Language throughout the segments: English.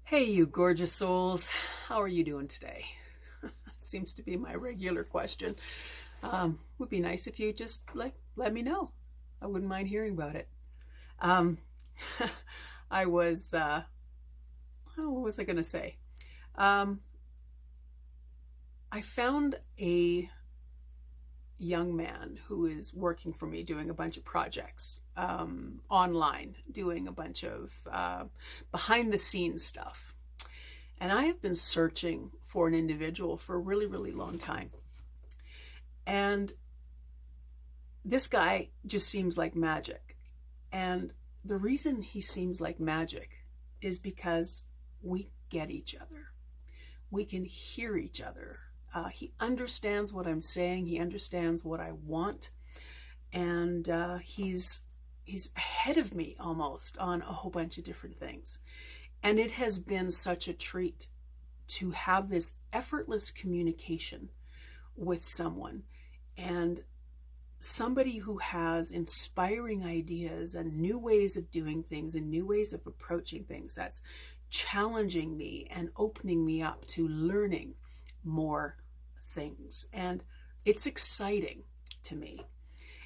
Hey, you gorgeous souls. How are you doing today? Seems to be my regular question. Would be nice if you just let me know. I wouldn't mind hearing about it. Um, I was, what was I going to say? Um, I found a young man who is working for me doing a bunch of projects online, doing a bunch of behind the scenes stuff. And I have been searching for an individual for a really, really long time. And this guy just seems like magic. And the reason he seems like magic is because we get each other. We can hear each other. He understands what I'm saying. He understands what I want. And he's ahead of me almost on a whole bunch of different things. And it has been such a treat to have this effortless communication with someone, and somebody who has inspiring ideas and new ways of doing things and new ways of approaching things that's challenging me and opening me up to learning more things. And it's exciting to me.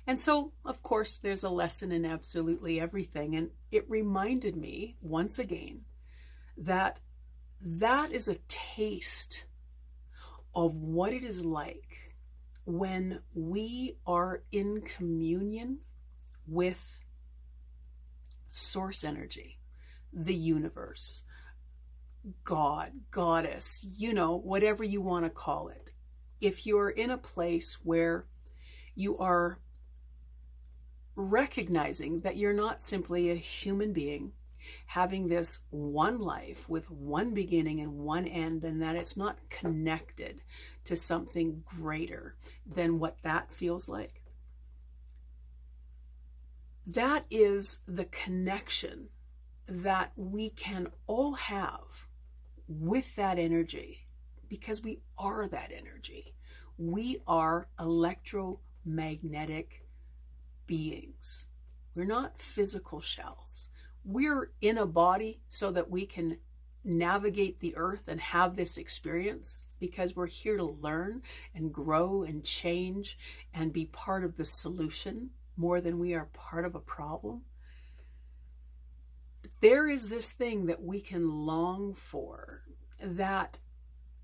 And so, of course, there's a lesson in absolutely everything. And it reminded me once again that is a taste of what it is like when we are in communion with source energy, the universe, God, goddess, whatever you want to call it. If you're in a place where you are recognizing that you're not simply a human being having this one life with one beginning and one end, and that it's not connected to something greater than what that feels like, that is the connection that we can all have with that energy, because we are that energy. We are electromagnetic beings. We're not physical shells. We're in a body so that we can navigate the earth and have this experience, because we're here to learn and grow and change and be part of the solution more than we are part of a problem. There is this thing that we can long for that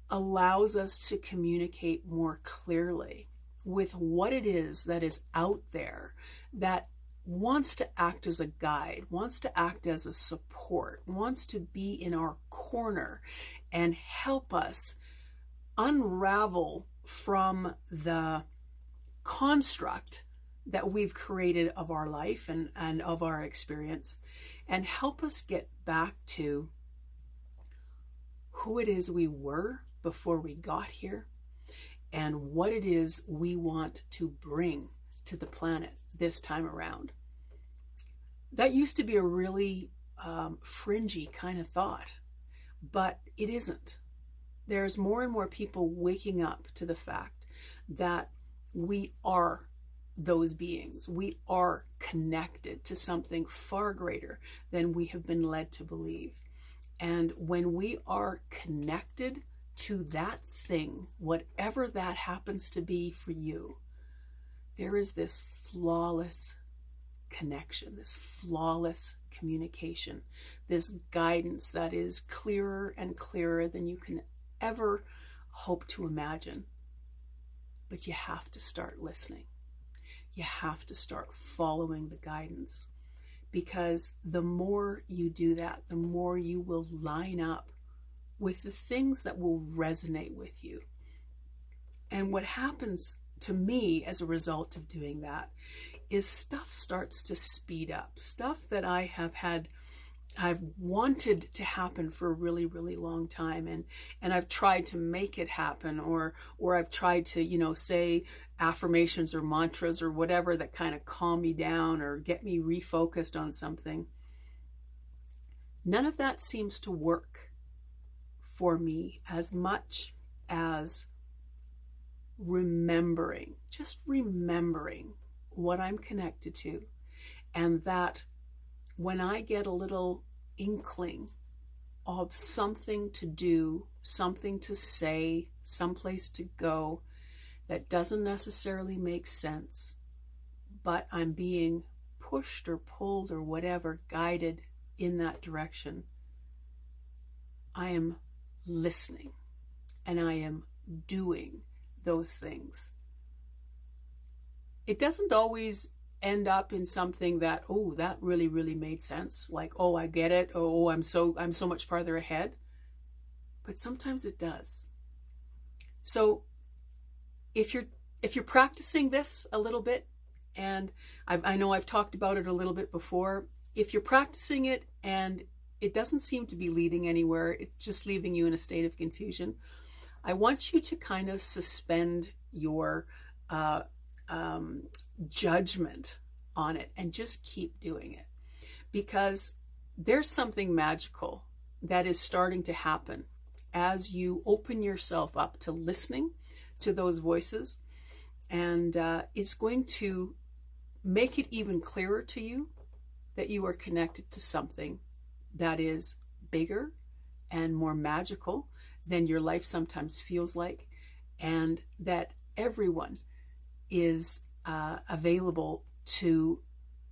allows us to communicate more clearly with what it is that is out there, that wants to act as a guide, wants to act as a support, wants to be in our corner and help us unravel from the construct that we've created of our life and of our experience, and help us get back to who it is we were before we got here and what it is we want to bring to the planet this time around. That used to be a really fringy kind of thought, but it isn't. There's more and more people waking up to the fact that we are those beings. We are connected to something far greater than we have been led to believe. And when we are connected to that thing, whatever that happens to be for you, there is this flawless connection, this flawless communication, this guidance that is clearer and clearer than you can ever hope to imagine. But you have to start listening. You have to start following the guidance, because the more you do that, the more you will line up with the things that will resonate with you. And what happens to me as a result of doing that is stuff starts to speed up. Stuff that I've wanted to happen for a really, really long time, and I've tried to make it happen, or I've tried to, say affirmations or mantras or whatever that kind of calm me down or get me refocused on something. None of that seems to work for me as much as just remembering what I'm connected to, and that when I get a little inkling of something to do, something to say, someplace to go that doesn't necessarily make sense, but I'm being pushed or pulled or whatever, guided in that direction, I am listening and I am doing those things. It doesn't always end up in something that, oh, that really, really made sense. Like, oh, I get it. Oh, I'm so much farther ahead. But sometimes it does. So if you're practicing this a little bit, and I know I've talked about it a little bit before, if you're practicing it and it doesn't seem to be leading anywhere, it's just leaving you in a state of confusion, I want you to kind of suspend your judgment on it and just keep doing it, because there's something magical that is starting to happen as you open yourself up to listening to those voices, and it's going to make it even clearer to you that you are connected to something that is bigger and more magical than your life sometimes feels like, and that everyone is available to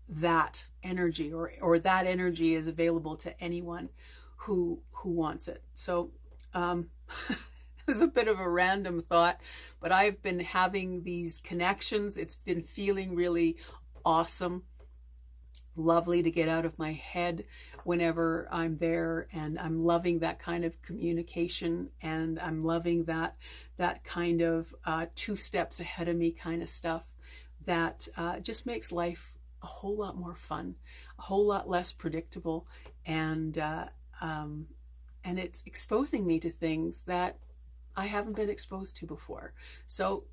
that energy, or that energy is available to anyone who wants it. So it was a bit of a random thought, but I've been having these connections. It's been feeling really awesome, lovely to get out of my head whenever I'm there, and I'm loving that kind of communication, and I'm loving that kind of 2 steps ahead of me kind of stuff that just makes life a whole lot more fun, a whole lot less predictable, and it's exposing me to things that I haven't been exposed to before. So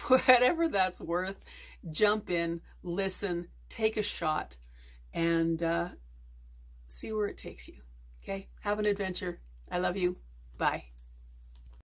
whatever that's worth, jump in, listen, take a shot, and see where it takes you. Okay? Have an adventure. I love you. Bye.